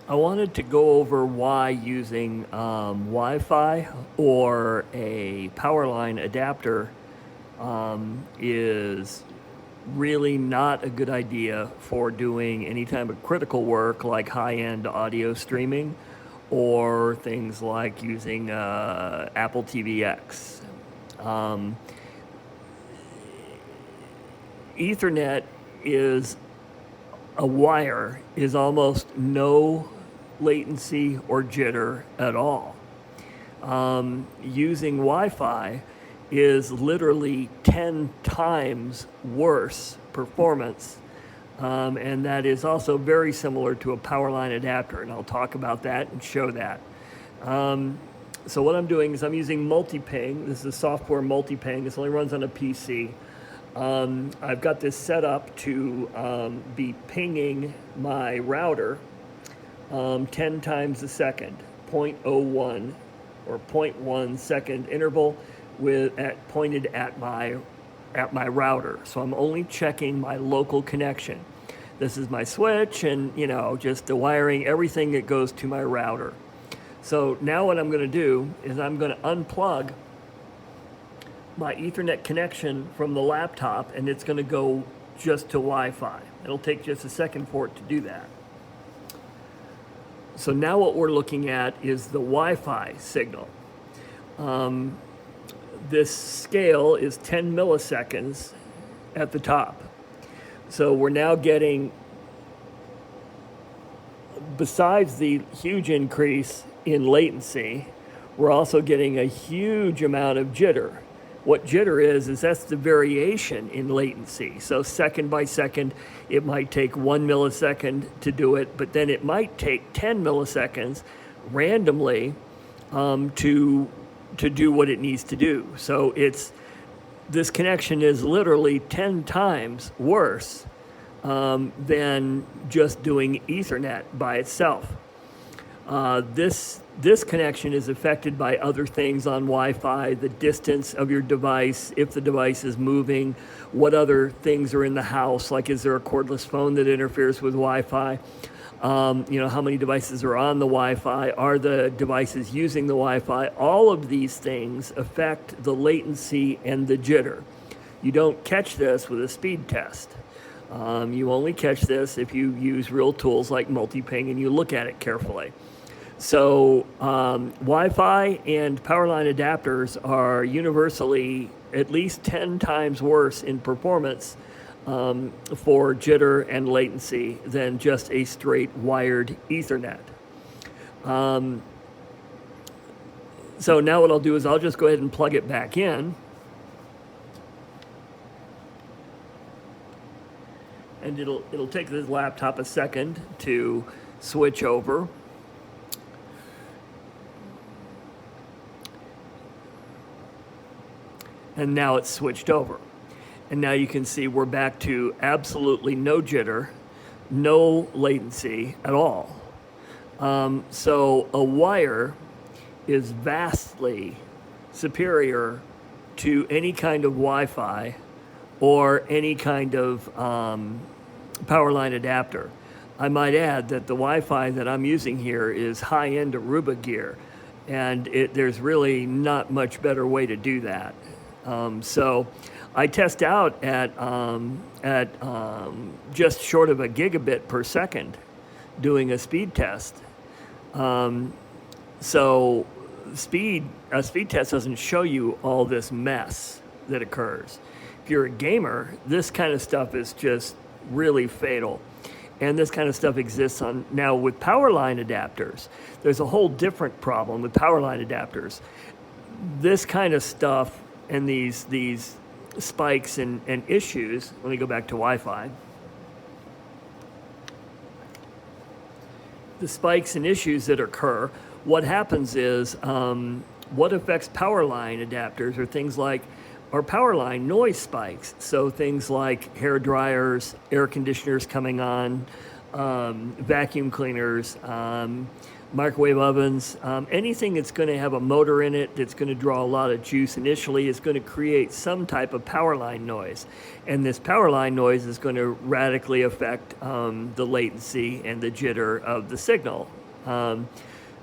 I wanted to go over why using Wi-Fi or a Powerline adapter is really not a good idea for doing any type of critical work like high-end audio streaming or things like using Apple TVX. Um, Ethernet is a wire is almost no latency or jitter at all. Using Wi-Fi is literally 10 times worse performance, and that is also very similar to a Powerline adapter, and I'll talk about that and show that. So what I'm doing is I'm using multi-ping. This is software multi-ping. This only runs on a PC. I've got this set up to be pinging my router 10 times a second, 0.01 or 0.1 second interval pointed at my router. So I'm only checking my local connection. This is my switch and, just the wiring, everything that goes to my router. So now what I'm going to do is I'm going to unplug my Ethernet connection from the laptop, and it's going to go just to Wi-Fi. It'll take just a second for it to do that. So now what we're looking at is the Wi-Fi signal. This scale is 10 milliseconds at the top. So we're now getting, besides the huge increase in latency, we're also getting a huge amount of jitter. What jitter is that's the variation in latency. So second by second, it might take 1 millisecond to do it, but then it might take 10 milliseconds randomly to do what it needs to do. So this connection is literally 10 times worse than just doing Ethernet by itself. This connection is affected by other things on Wi-Fi, the distance of your device, if the device is moving, what other things are in the house, like is there a cordless phone that interferes with Wi-Fi, how many devices are on the Wi-Fi, are the devices using the Wi-Fi. All of these things affect the latency and the jitter. You don't catch this with a speed test. You only catch this if you use real tools like multi-ping and you look at it carefully. So Wi-Fi and Powerline adapters are universally at least 10 times worse in performance for jitter and latency than just a straight wired Ethernet. So now what I'll do is I'll just go ahead and plug it back in. And it'll take this laptop a second to switch over. And now it's switched over. And now you can see we're back to absolutely no jitter, no latency at all. So a wire is vastly superior to any kind of Wi-Fi or any kind of Powerline adapter. I might add that the Wi-Fi that I'm using here is high-end Aruba gear, and there's really not much better way to do that. So I test out at just short of a gigabit per second doing a speed test. So a speed test doesn't show you all this mess that occurs. If you're a gamer, this kind of stuff is just really fatal. And this kind of stuff exists now with Powerline adapters. There's a whole different problem with Powerline adapters. This kind of stuff and these spikes and issues, let me go back to Wi-Fi. The spikes and issues that occur, what happens is, what affects Powerline adapters are things like our Powerline noise spikes. So things like hair dryers, air conditioners coming on, vacuum cleaners, microwave ovens, anything that's going to have a motor in it that's going to draw a lot of juice initially is going to create some type of power line noise. And this power line noise is going to radically affect the latency and the jitter of the signal.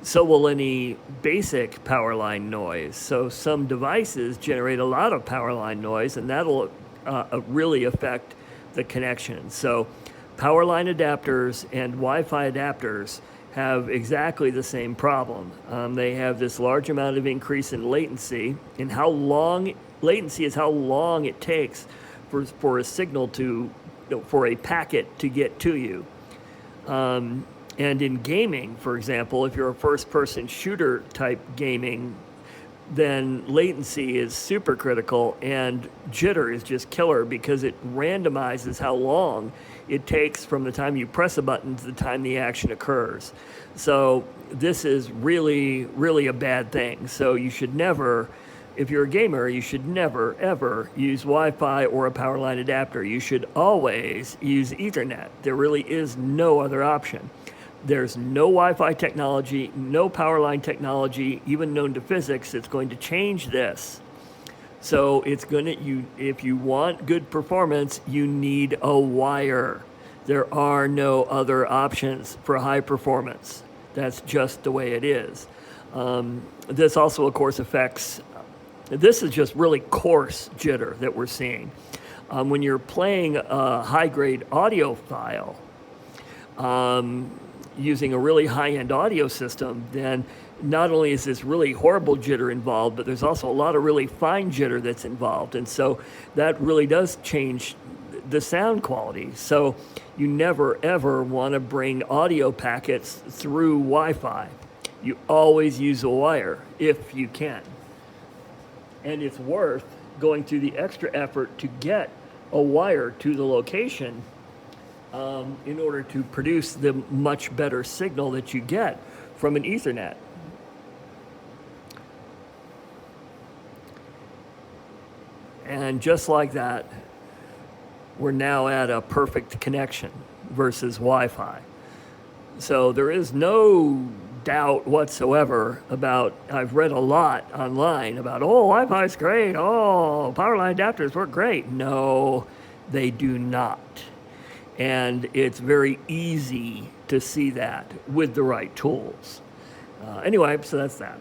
So will any basic power line noise. So some devices generate a lot of power line noise, and that'll really affect the connection. So power line adapters and Wi-Fi adapters have exactly the same problem. They have this large amount of increase in latency, and latency is how long it takes for a signal for a packet to get to you. And in gaming, for example, if you're a first-person shooter type gaming, then latency is super critical, and jitter is just killer because it randomizes how long it takes from the time you press a button to the time the action occurs. So this is really, really a bad thing. So you should never, if you're a gamer, you should never, ever use Wi-Fi or a power line adapter. You should always use Ethernet. There really is no other option. There's no Wi-Fi technology, no power line technology, even known to physics, that's going to change this. So if you want good performance, you need a wire. There are no other options for high performance. That's just the way it is. This also, of course, this is just really coarse jitter that we're seeing. When you're playing a high-grade audio file, using a really high-end audio system, then not only is this really horrible jitter involved, but there's also a lot of really fine jitter that's involved. And so that really does change the sound quality. So you never, ever want to bring audio packets through Wi-Fi. You always use a wire if you can. And it's worth going through the extra effort to get a wire to the location in order to produce the much better signal that you get from an Ethernet. And just like that, we're now at a perfect connection versus Wi-Fi. So there is no doubt whatsoever about, I've read a lot online about, Wi-Fi is great, power line adapters work great. No, they do not. And it's very easy to see that with the right tools. Anyway, so that's that.